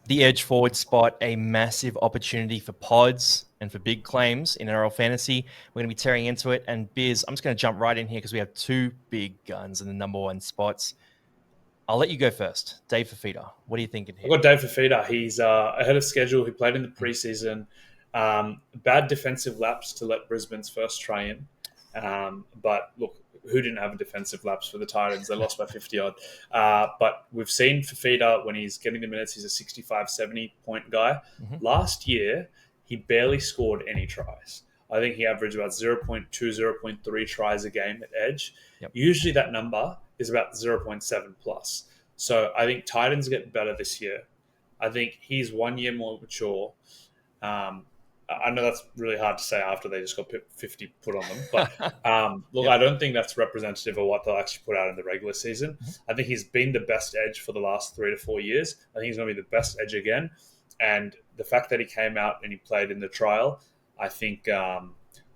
The edge forward spot, a massive opportunity for pods and for big claims in NRL fantasy. We're going to be tearing into it. And Biz, I'm just going to jump right in here because we have two big guns in the number one spots. I'll let you go first. Dave Fafita, what are you thinking here? I've got Dave Fafita. He's ahead of schedule. He played in the preseason. Bad defensive lapse to let Brisbane's first try in. But look, who didn't have a defensive lapse for the Titans? They lost by 50-odd. But we've seen Fafita, when he's getting the minutes, he's a 65, 70-point guy. Mm-hmm. Last year, he barely scored any tries. I think he averaged about 0.2, 0.3 tries a game at edge. Yep. Usually that number is about 0.7 plus. So I think Titans get better this year. I think he's 1 year more mature. I know that's really hard to say after they just got 50 put on them. But look, I don't think that's representative of what they'll actually put out in the regular season. Mm-hmm. I think he's been the best edge for the last 3 to 4 years. I think he's going to be the best edge again. And the fact that he came out and he played in the trial, I think,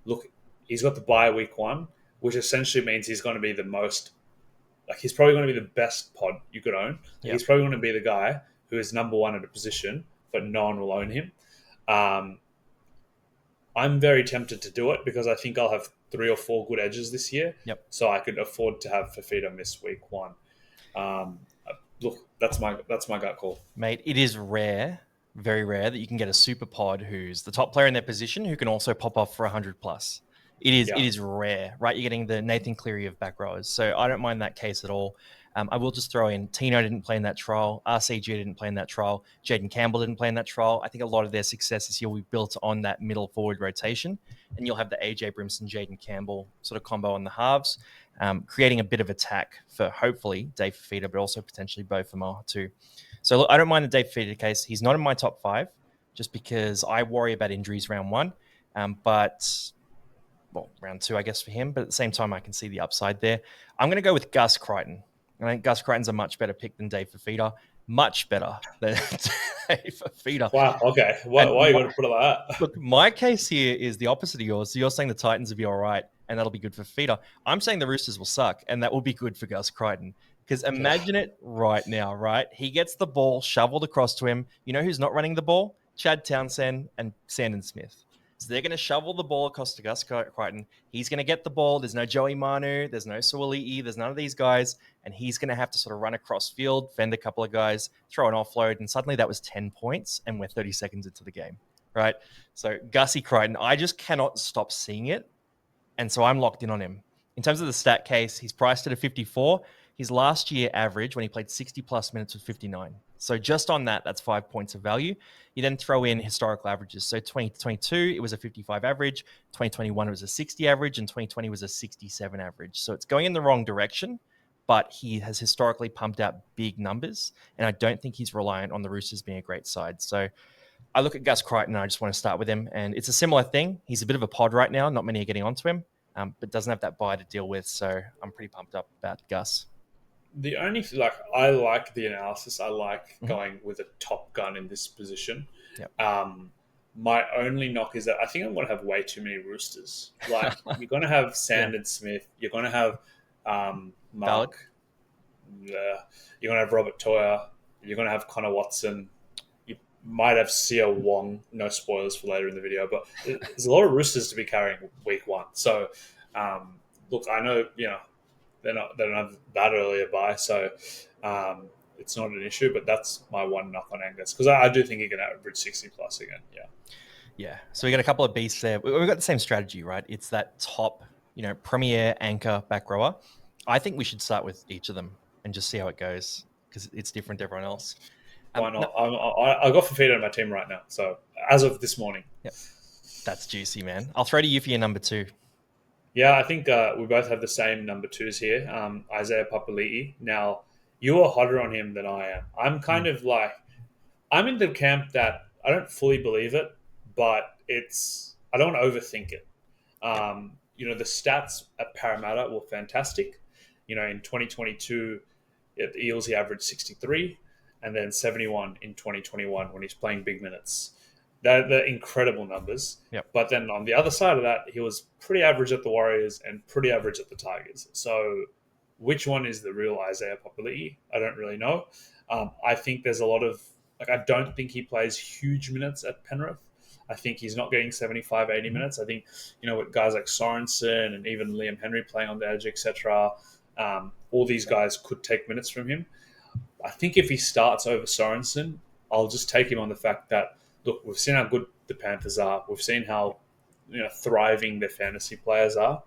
look, he's got the bye week 1, which essentially means he's going to be the most, like he's probably going to be the best pod you could own. Yep. He's probably going to be the guy who is number one at a position, but no one will own him. I'm very tempted to do it because I think I'll have 3 or 4 good edges this year. Yep. So I could afford to have Fafita miss week 1. Look, that's my gut call. Mate, it is rare, very rare, that you can get a super pod who's the top player in their position who can also pop off for 100 plus. It is rare, right? You're getting the Nathan Cleary of back rowers. So I don't mind that case at all. I will just throw in Tino didn't play in that trial. RCG didn't play in that trial. Jaden Campbell didn't play in that trial. I think a lot of their success this year will be built on that middle forward rotation. And you'll have the AJ Brimson, Jaden Campbell sort of combo on the halves, creating a bit of attack for hopefully Dave Fafita, but also potentially Beau Fermor too. So look, I don't mind the Dave Fafita case. He's not in my top 5 just because I worry about injuries round 1. Well, round 2, I guess, for him. But at the same time, I can see the upside there. I'm going to go with Gus Crichton. I think Gus Crichton's a much better pick than Dave Fafita. Much better than Dave Fafita. Wow, okay. Why are you going to put it like that? Look, my case here is the opposite of yours. So you're saying the Titans will be all right, and that'll be good for Fafita. I'm saying the Roosters will suck, and that will be good for Gus Crichton. Because imagine it right now, right? He gets the ball shoveled across to him. You know who's not running the ball? Chad Townsend and Sandon Smith. So they're going to shovel the ball across to Gus Crichton. He's going to get the ball. There's no Joey Manu. There's no Suoli'i. There's none of these guys. And he's going to have to sort of run across field, fend a couple of guys, throw an offload. And suddenly that was 10 points and we're 30 seconds into the game, right? So Gussie Crichton, I just cannot stop seeing it. And so I'm locked in on him. In terms of the stat case, he's priced at a 54. His last year average when he played 60-plus minutes was 59. So just on that, that's 5 points of value. You then throw in historical averages. So 2022, it was a 55 average. 2021, it was a 60 average. And 2020 was a 67 average. So it's going in the wrong direction, but he has historically pumped out big numbers. And I don't think he's reliant on the Roosters being a great side. So I look at Gus Crichton and I just want to start with him. And it's a similar thing. He's a bit of a pod right now. Not many are getting onto him, but doesn't have that bye to deal with. So I'm pretty pumped up about Gus. The only, I like the analysis. I like going with a top gun in this position. Yep. My only knock is that I think I'm going to have way too many Roosters. Like, you're going to have Sandon Smith. You're going to have Mark. You're going to have Robert Toya. You're going to have Connor Watson. You might have Sia Wong. No spoilers for later in the video. But there's a lot of Roosters to be carrying week 1. So, look, I know, they don't have that earlier bye, so it's not an issue. But that's my one knock on Angus because I do think he can average 60 plus again. Yeah. So we got a couple of beasts there. We've got the same strategy, right? It's that top, premier anchor back rower. I think we should start with each of them and just see how it goes because it's different to everyone else. Why not? I got Fafita on my team right now. So as of this morning, yep, that's juicy, man. I'll throw to you for your number 2. Yeah, I think we both have the same number 2s here. Isaiah Papali'i. Now, you are hotter on him than I am. I'm kind of I'm in the camp that I don't fully believe it, but I don't want to overthink it. The stats at Parramatta were fantastic. In 2022, at the Eels, he averaged 63 and then 71 in 2021 when he's playing big minutes. They're incredible numbers. Yep. But then on the other side of that, he was pretty average at the Warriors and pretty average at the Tigers. So which one is the real Isaiah Papali'i? I don't really know. I think there's a lot of Like, I don't think he plays huge minutes at Penrith. I think he's not getting 75, 80 minutes. I think, with guys like Sorensen and even Liam Henry playing on the edge, etc., all these guys could take minutes from him. I think if he starts over Sorensen, I'll just take him on the fact that, look, we've seen how good the Panthers are. We've seen how thriving their fantasy players are.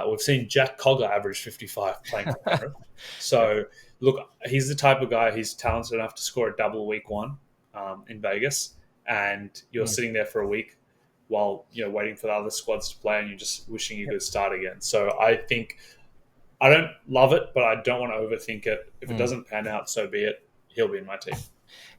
We've seen Jack Cogger average 55 playing for Penrith. So, look, he's the type of guy, he's talented enough to score a double week one in Vegas. And you're sitting there for a week while waiting for the other squads to play, and you're just wishing you could start again. So I think I don't love it, but I don't want to overthink it. If it doesn't pan out, so be it. He'll be in my team.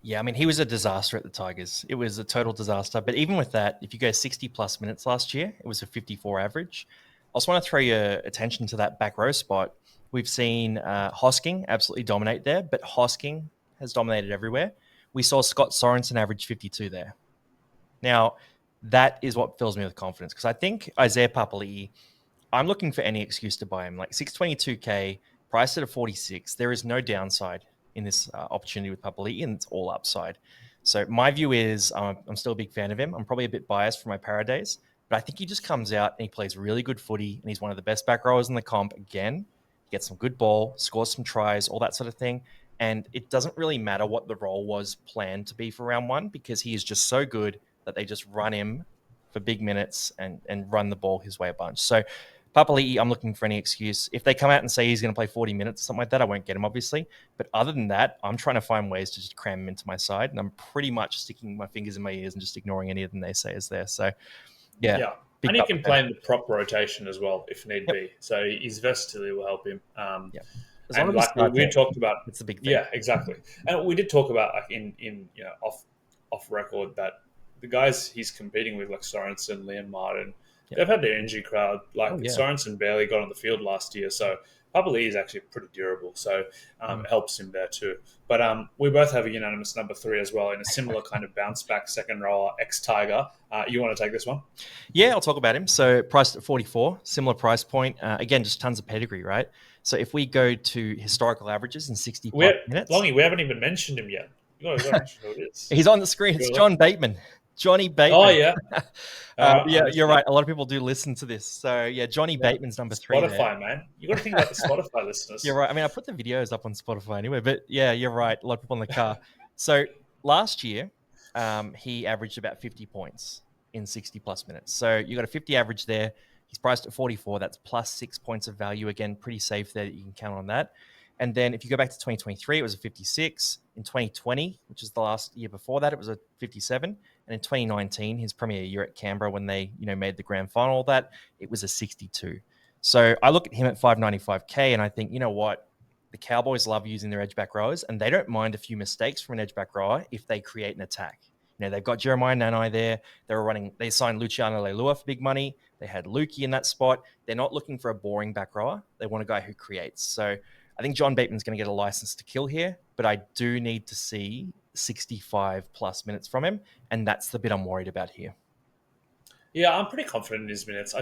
Yeah, I mean, he was a disaster at the Tigers. It was a total disaster. But even with that, if you go 60-plus minutes last year, it was a 54 average. I also want to throw your attention to that back row spot. We've seen Hosking absolutely dominate there, but Hosking has dominated everywhere. We saw Scott Sorensen average 52 there. Now, that is what fills me with confidence, because I think Isaiah Papali'i, I'm looking for any excuse to buy him. Like 622K, priced at a 46. There is no downside in this opportunity with Papali'i, and it's all upside. So my view is I'm still a big fan of him. I'm probably a bit biased for my para days, but I think he just comes out and he plays really good footy, and he's one of the best back rowers in the comp again. He gets some good ball, scores some tries, all that sort of thing. And it doesn't really matter what the role was planned to be for round one, because he is just so good that they just run him for big minutes and run the ball his way a bunch. So Papali'i, I'm looking for any excuse. If they come out and say he's going to play 40 minutes or something like that, I won't get him, obviously. But other than that, I'm trying to find ways to just cram him into my side. And I'm pretty much sticking my fingers in my ears and just ignoring any of the naysayers there. So, yeah. And he can play in the prop rotation as well, if need be. So his versatility will help him. And like we talked about, it's a big thing. Yeah, exactly. And we did talk about, like, in off record, that the guys he's competing with, like Sorensen, Liam Martin, they've had their injury crowd. Like, Sorensen barely got on the field last year, so Papali'i is actually pretty durable. So it helps him there too. But we both have a unanimous number 3 as well, in a similar kind of bounce back second rower, ex-Tiger. You want to take this one? Yeah, I'll talk about him. So priced at 44, similar price point. Again, just tons of pedigree, right? So if we go to historical averages in 60 minutes. Longy, we haven't even mentioned him yet. You got to mention who it is. He's on the screen. It's John Bateman. Johnny Bateman. Oh, yeah. Yeah, you're right. A lot of people do listen to this. So, yeah, Johnny Bateman's number 3 Spotify, there. man. You got to think about the Spotify listeners. You're right. I mean, I put the videos up on Spotify anyway, but yeah, you're right. A lot of people in the car. So last year, he averaged about 50 points in 60-plus minutes. So you got a 50 average there. He's priced at 44. That's plus 6 points of value. Again, pretty safe there that you can count on that. And then if you go back to 2023, it was a 56. In 2020, which is the last year before that, it was a 57. And in 2019, his premier year at Canberra, when they made the grand final, that it was a 62. So I look at him at 595K, and I think, you know what? The Cowboys love using their edge back rowers, and they don't mind a few mistakes from an edge back rower if they create an attack. They've got Jeremiah Nanai there. They signed Luciano Leilua for big money. They had Lukey in that spot. They're not looking for a boring back rower. They want a guy who creates. So I think John Bateman's going to get a license to kill here, but I do need to see 65-plus minutes from him, and that's the bit I'm worried about here. Yeah, I'm pretty confident in his minutes.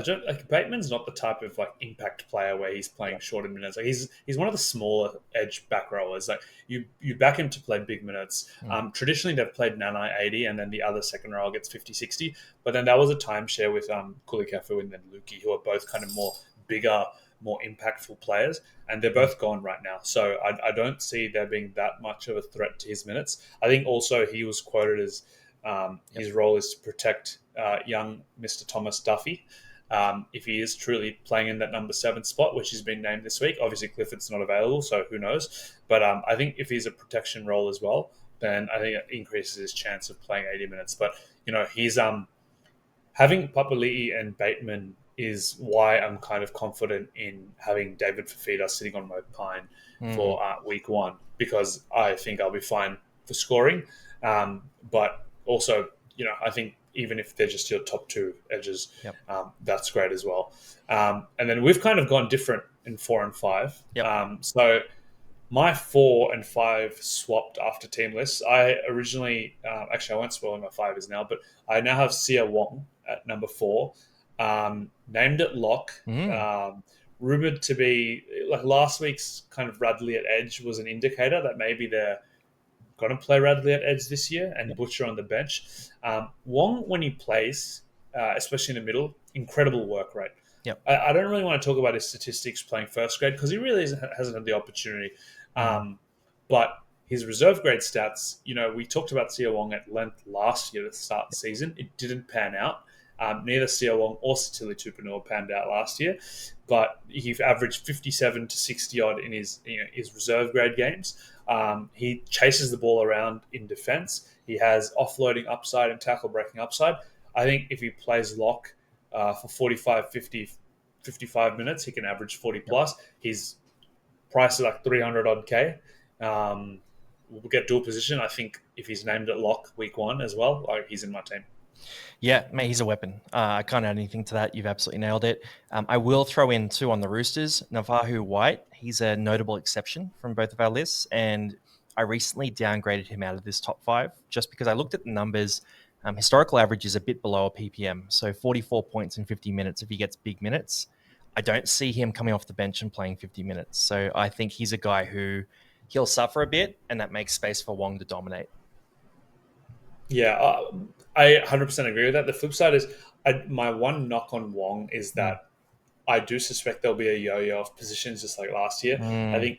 Bateman's not the type of impact player where he's playing shorter minutes. He's one of the smaller edge back rowers. You back him to play big minutes. Traditionally, they've played Nanai 80, and then the other second rower gets 50-60. But then that was a timeshare with Kulikafu and then Lukey, who are both kind of more bigger, more impactful players, and they're both gone right now. So I don't see there being that much of a threat to his minutes. I think also he was quoted as his role is to protect young Mr. Thomas Duffy if he is truly playing in that number 7 spot, which has been named this week. Obviously, Clifford's not available, so who knows? But I think if he's a protection role as well, then I think it increases his chance of playing 80 minutes. But, he's having Papali'i and Bateman is why I'm kind of confident in having David Fafita sitting on my pine for week 1, because I think I'll be fine for scoring. But also, I think even if they're just your top 2 edges, that's great as well. And then we've kind of gone different in 4 and 5. So my 4 and 5 swapped after team lists. I originally, actually I won't spoil my 5s now, but I now have Sia Wong at number 4. Named it lock, rumored to be last week's kind of Radley at edge was an indicator that maybe they're going to play Radley at edge this year and Yep. Butcher on the bench. Wong, when he plays, especially in the middle, incredible work rate. Yep. I don't really want to talk about his statistics playing first grade because he really hasn't had the opportunity. But his reserve grade stats, we talked about Sia Wong at length last year at the start of the season. It didn't pan out. Neither Sia Wong or Satili Tupanua panned out last year, but he averaged 57 to 60 odd in his reserve grade games. He chases the ball around in defense. He has offloading upside and tackle breaking upside. I think if he plays lock for 45, 50, 55 minutes, he can average 40 plus. He's priced at like 300 odd K. We'll get dual position. I think if he's named at lock week 1 as well, he's in my team. Yeah, mate, he's a weapon. I can't add anything to that. You've absolutely nailed it. I will throw in two on the Roosters. Navahu White, he's a notable exception from both of our lists, and I recently downgraded him out of this top 5 just because I looked at the numbers. Historical average is a bit below a PPM, so 44 points in 50 minutes if he gets big minutes. I don't see him coming off the bench and playing 50 minutes, so I think he's a guy who he'll suffer a bit, and that makes space for Wong to dominate. Yeah, I 100% agree with that. The flip side is my one knock on Wong is that I do suspect there'll be a yo-yo of positions just like last year. I think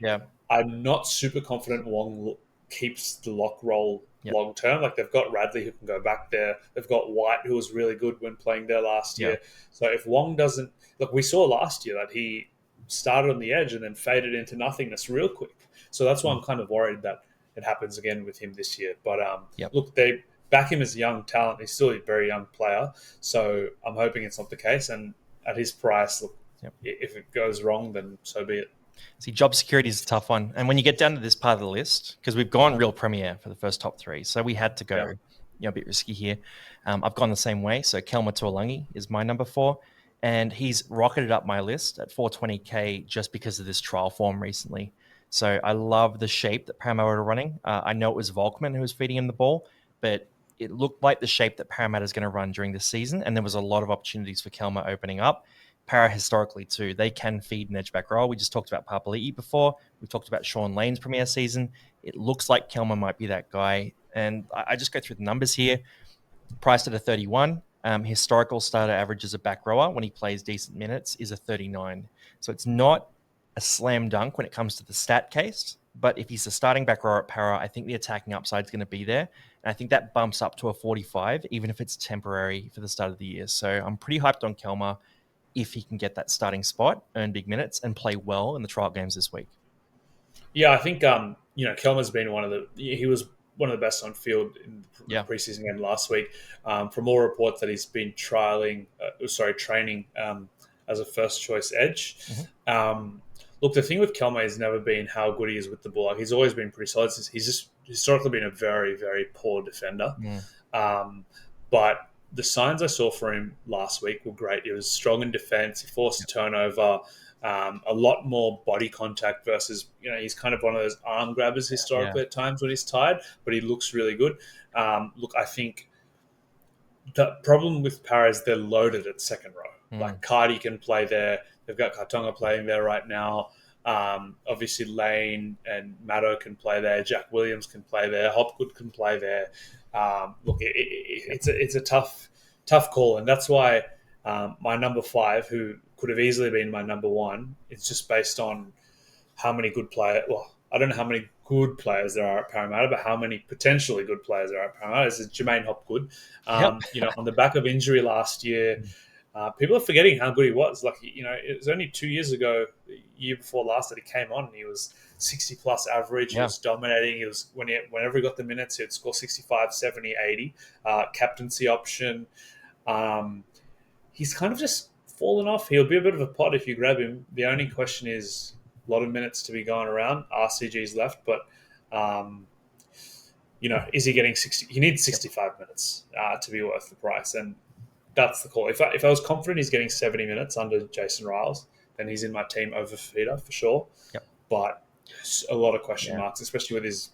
I'm not super confident Wong keeps the lock role long term. Like they've got Radley who can go back there. They've got White who was really good when playing there last year. So if Wong doesn't look, we saw last year that he started on the edge and then faded into nothingness real quick. So that's why I'm kind of worried that it happens again with him this year. But look, they back him as a young talent. He's still a very young player. So I'm hoping it's not the case. And at his price, look, if it goes wrong, then so be it. See, job security is a tough one. And when you get down to this part of the list, because we've gone real premier for the first top 3, so we had to go a bit risky here. I've gone the same way. So Kelma Tuolangi is my number 4. And he's rocketed up my list at 420K just because of this trial form recently. So I love the shape that Parramatta are running. I know it was Volkman who was feeding him the ball, but it looked like the shape that Parramatta is going to run during this season. And there was a lot of opportunities for Kelma opening up. Para historically too, they can feed an edge back role. We just talked about Papali'i before. We talked about Sean Lane's premier season. It looks like Kelma might be that guy. And I just go through the numbers here. Priced at a 31. Historical starter average as a back rower when he plays decent minutes is a 39. So it's not a slam dunk when it comes to the stat case. But if he's a starting back rower at Para, I think the attacking upside is going to be there. And I think that bumps up to a 45, even if it's temporary for the start of the year. So I'm pretty hyped on Kelma if he can get that starting spot, earn big minutes, and play well in the trial games this week. Yeah, I think Kelma's been he was one of the best on field in the preseason game last week. From all reports that he's been training as a first choice edge. Look, the thing with Kelma has never been how good he is with the ball. Like, he's always been pretty solid. He's just historically been a very, very poor defender. But the signs I saw for him last week were great. He was strong in defense. He forced a turnover, a lot more body contact versus, he's kind of one of those arm grabbers historically at times when he's tired, but he looks really good. Look, I think the problem with Para is they're loaded at second row. Like Cardi can play there. They've got Kartonga playing there right now. Obviously, Lane and Maddo can play there. Jack Williams can play there. Hopgood can play there. Look, it's a tough call, and that's why my number 5, who could have easily been my number 1, it's just based on how many good players. Well, I don't know how many good players there are at Parramatta, but how many potentially good players there are at Parramatta. This is Jermaine Hopgood. On the back of injury last year. People are forgetting how good he was. Like, it was only 2 years ago, the year before last, that he came on. And he was 60 plus average. He was dominating. He was whenever he got the minutes, he'd score 65, 70, 80. Captaincy option. He's kind of just fallen off. He'll be a bit of a pot if you grab him. The only question is a lot of minutes to be going around. RCG's left, but is he getting 60? He needs 65 minutes to be worth the price, and that's the call. If I was confident he's getting 70 minutes under Jason Riles, then he's in my team over Fafita for sure. But a lot of question marks, especially with his,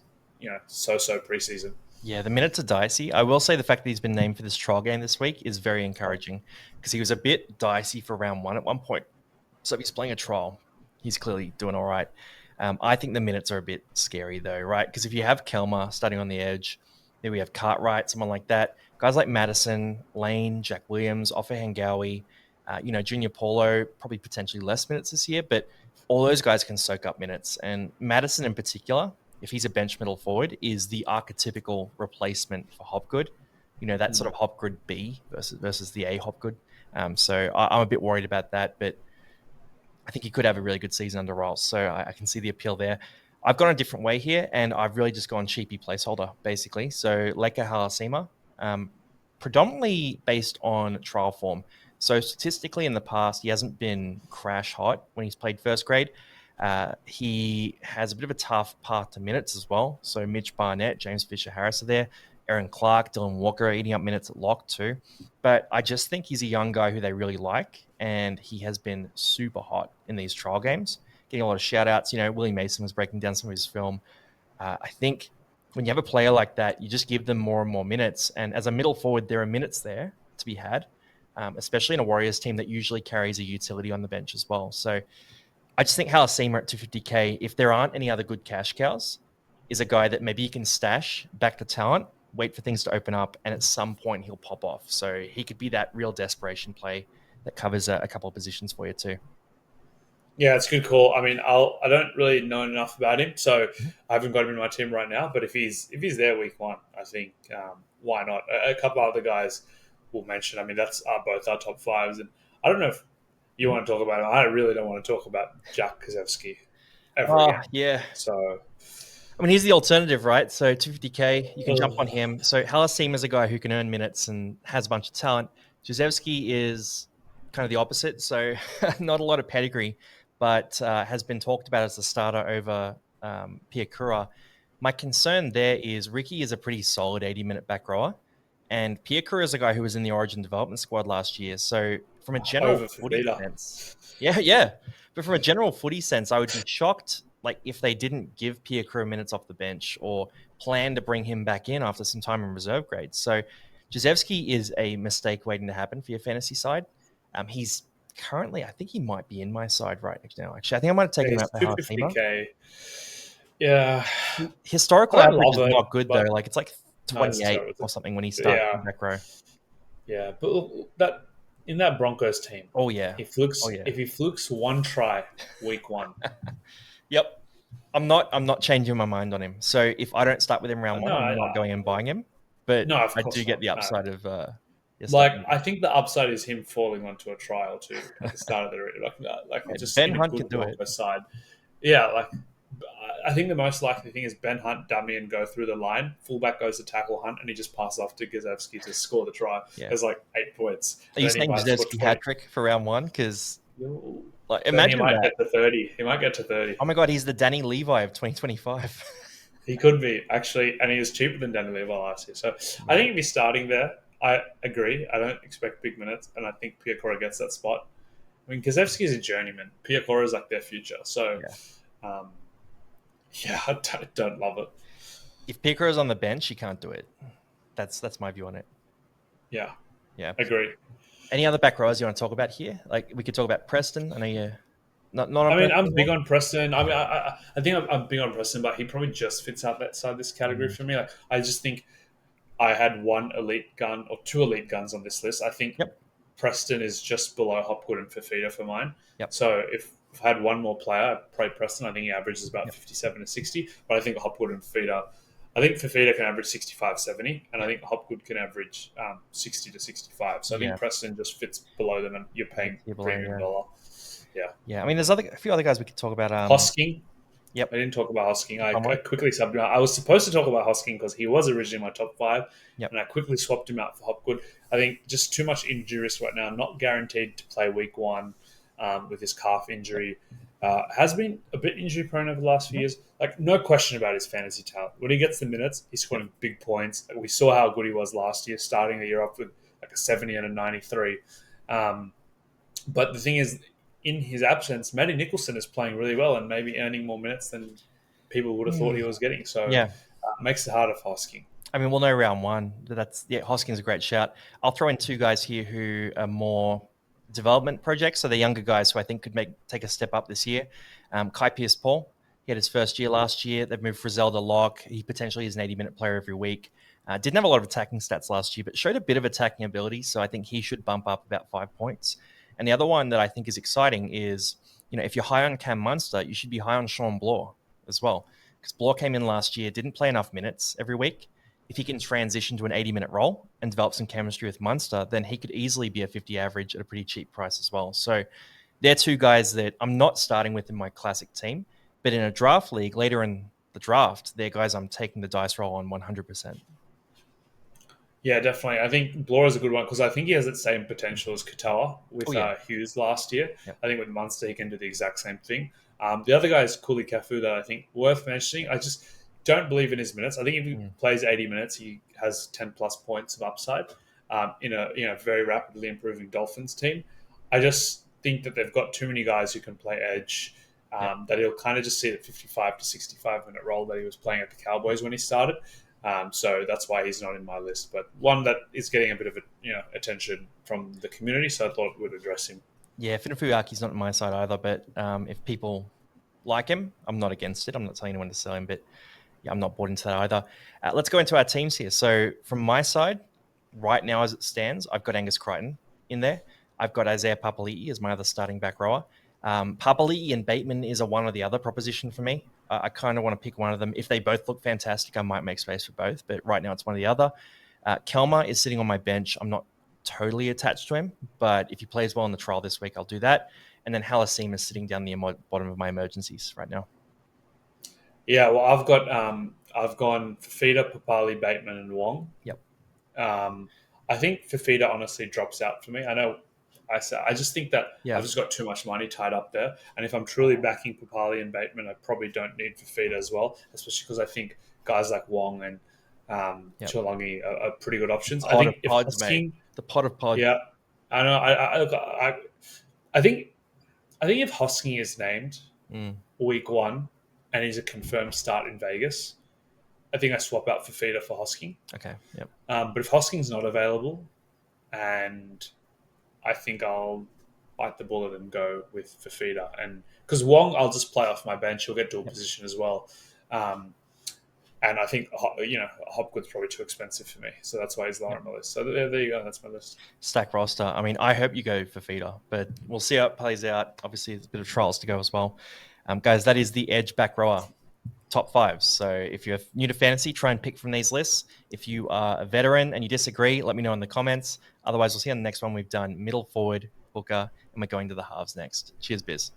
so-so preseason. Yeah, the minutes are dicey. I will say the fact that he's been named for this trial game this week is very encouraging because he was a bit dicey for round 1 at one point. So if he's playing a trial, he's clearly doing all right. I think the minutes are a bit scary though, right? Because if you have Kelmer starting on the edge, maybe we have Cartwright, someone like that. Guys like Madison, Lane, Jack Williams, Offa Hangawi, Junior Paulo, probably potentially less minutes this year, but all those guys can soak up minutes. And Madison in particular, if he's a bench middle forward, is the archetypical replacement for Hopgood. That sort of Hopgood B versus the A Hopgood. So I'm a bit worried about that, but I think he could have a really good season under Rolls. So I can see the appeal there. I've gone a different way here, and I've really just gone cheapy placeholder, basically. So Leka Halasima, predominantly based on trial form. So statistically in the past, he hasn't been crash hot when he's played first grade. He has a bit of a tough path to minutes as well. So Mitch Barnett, James Fisher-Harris are there. Aaron Clark, Dylan Walker eating up minutes at lock too. But I just think he's a young guy who they really like, and he has been super hot in these trial games, getting a lot of shout outs. Willie Mason was breaking down some of his film. I think when you have a player like that, you just give them more and more minutes. And as a middle forward, there are minutes there to be had, especially in a Warriors team that usually carries a utility on the bench as well. So I just think Halasima at 250K, if there aren't any other good cash cows, is a guy that maybe you can stash back to talent, wait for things to open up, and at some point he'll pop off. So he could be that real desperation play that covers a couple of positions for you too. Yeah, it's a good call. I mean, I don't really know enough about him, so I haven't got him in my team right now. But if he's there week one, I think why not? A couple other guys we'll mention. I mean, that's both our top fives, and I don't know if you want to talk about him. I really don't want to talk about Jack Kazewski ever again. Yeah. So I mean, here's the alternative, right? So 250K, you can jump on him. So Halasima is a guy who can earn minutes and has a bunch of talent. Jezewski is kind of the opposite. So not a lot of pedigree, but has been talked about as the starter over Piakura. My concern there is Ricky is a pretty solid 80-minute back rower, and Piakura is a guy who was in the Origin development squad last year. So from a general over footy Fafita. sense, yeah. But from a general footy sense, I would be shocked if they didn't give Piakura minutes off the bench or plan to bring him back in after some time in reserve grades. So Jezewski is a mistake waiting to happen for your fantasy side. He's currently, I think he might be in my side right now. Actually, I think I might have taken him out for Halasima. 250K. Yeah, Historical I don't average is love it, not good though. but Like it's like no, it's 28 terrible. or something when he starts in Yeah, the back row. yeah. But look, that in that Broncos team, Oh yeah. if he flukes one try week one, Yep. I'm not changing my mind on him. So if I don't start with him round one, I'm not going and buying him. But no, of I course do get not. the No. upside of Like I think the upside is him falling onto a trial too at the start of the just Ben in a Hunt good can do it. Broncos side. Yeah, I think the most likely thing is Ben Hunt dummy and go through the line. Fullback goes to tackle Hunt and he just passes off to Gazewski to score the try. Yeah. There's like 8 points. Are you saying Jezewski hat trick for round one? Because imagine he might that. get to 30. He might get to 30. Oh my god, he's the Danny Levi of 2025. He could be actually, and he was cheaper than Danny Levi last year. So I think if he's starting there, I agree. I don't expect big minutes, and I think Piakura gets that spot. I mean, Gazewski is a journeyman. Piakura is like their future. So, I don't love it. If Piakura is on the bench, he can't do it. That's my view on it. Yeah, agree. Any other back rows you want to talk about here? Like we could talk about Preston. I know you're not. I mean, I'm big on Preston. I mean, I think I'm big on Preston, but he probably just fits out that side of this category for me. Like, I just think I had one elite gun or two elite guns on this list. I think Preston is just below Hopgood and Fafita for mine. So if I had one more player, I'd play Preston. I think he averages about 57 to 60. But I think Hopgood and Fafita, can average 65, 70. And I think Hopgood can average 60 to 65. So I think Preston just fits below them and you're paying premium dollar. Yeah. I mean, there's a few other guys we could talk about. Hosking. Yep. I didn't talk about Hosking. I quickly subbed him out. I was supposed to talk about Hosking because he was originally my top 5. And I quickly swapped him out for Hopgood. I think just too much injury risk right now. Not guaranteed to play week 1 with his calf injury. Has been a bit injury prone over the last few years. Like, no question about his fantasy talent. When he gets the minutes, he's scoring big points. We saw how good he was last year, starting the year off with like a 70 and a 93. But the thing is, in his absence, Matty Nicholson is playing really well and maybe earning more minutes than people would have thought he was getting. So makes it harder for Hosking. I mean, we'll know round 1. Hosking's a great shout. I'll throw in 2 guys here who are more development projects. So they're younger guys who I think could take a step up this year. Kai Pearce-Paul. He had his first year last year. They've moved Frizzell to lock. He potentially is an 80-minute player every week. Didn't have a lot of attacking stats last year, but showed a bit of attacking ability. So I think he should bump up about 5 points. And the other one that I think is exciting is, if you're high on Cam Munster, you should be high on Sean Bloor as well. Because Bloor came in last year, didn't play enough minutes every week. If he can transition to an 80-minute role and develop some chemistry with Munster, then he could easily be a 50 average at a pretty cheap price as well. So they're two guys that I'm not starting with in my classic team, but in a draft league later in the draft, they're guys I'm taking the dice roll on 100%. Yeah, definitely. I think Bloor is a good one because I think he has that same potential as Katoa with Hughes last year. Yep. I think with Munster, he can do the exact same thing. The other guy is Kuli Kafu that I think worth mentioning. I just don't believe in his minutes. I think if he plays 80 minutes, he has 10 plus points of upside in a very rapidly improving Dolphins team. I just think that they've got too many guys who can play edge. That he'll kind of just see the 55 to 65-minute role that he was playing at the Cowboys when he started. So that's why he's not in my list, but one that is getting a bit of attention from the community. So I thought we'd address him. Yeah, Finafuaki's not on my side either, but if people like him, I'm not against it. I'm not telling anyone to sell him, but yeah, I'm not bought into that either. Let's go into our teams here. So from my side, right now as it stands, I've got Angus Crichton in there. I've got Isaiah Papali'i as my other starting back rower. Papali'i and Bateman is a one or the other proposition for me. I kind of want to pick one of them. If they both look fantastic, I might make space for both, but right now it's one or the other. Kelma is sitting on my bench. I'm not totally attached to him, but if he plays well in the trial this week, I'll do that. And then Halassim is sitting down the bottom of my emergencies right now. Yeah, well, I've gone Fafita, Papali, Bateman, and Wong. Yep. I think Fafita honestly drops out for me. I know I just think that I've just got too much money tied up there. And if I'm truly backing Papali and Bateman, I probably don't need Fafita as well, especially because I think guys like Wong and Cholongi are pretty good options. I think the pot of pods. Yeah, I know. I think if Hosking is named week 1 and he's a confirmed start in Vegas, I think I swap out Fafita for Hosking. Okay, yep. But if Hosking's not available, and I think I'll bite the bullet and go with Fafita. And because Wong, I'll just play off my bench. He'll get dual position as well. And I think, Hopgood's probably too expensive for me. So that's why he's lower on my list. So there you go. That's my list. Stack roster. I mean, I hope you go Fafita, but we'll see how it plays out. Obviously, there's a bit of trials to go as well. Guys, that is the Edge back rower. Top 5. So if you're new to fantasy, try and pick from these lists. If you are a veteran and you disagree, let me know in the comments. Otherwise, we'll see on the next one. We've done middle forward, hooker, and we're going to the halves next. Cheers, Biz.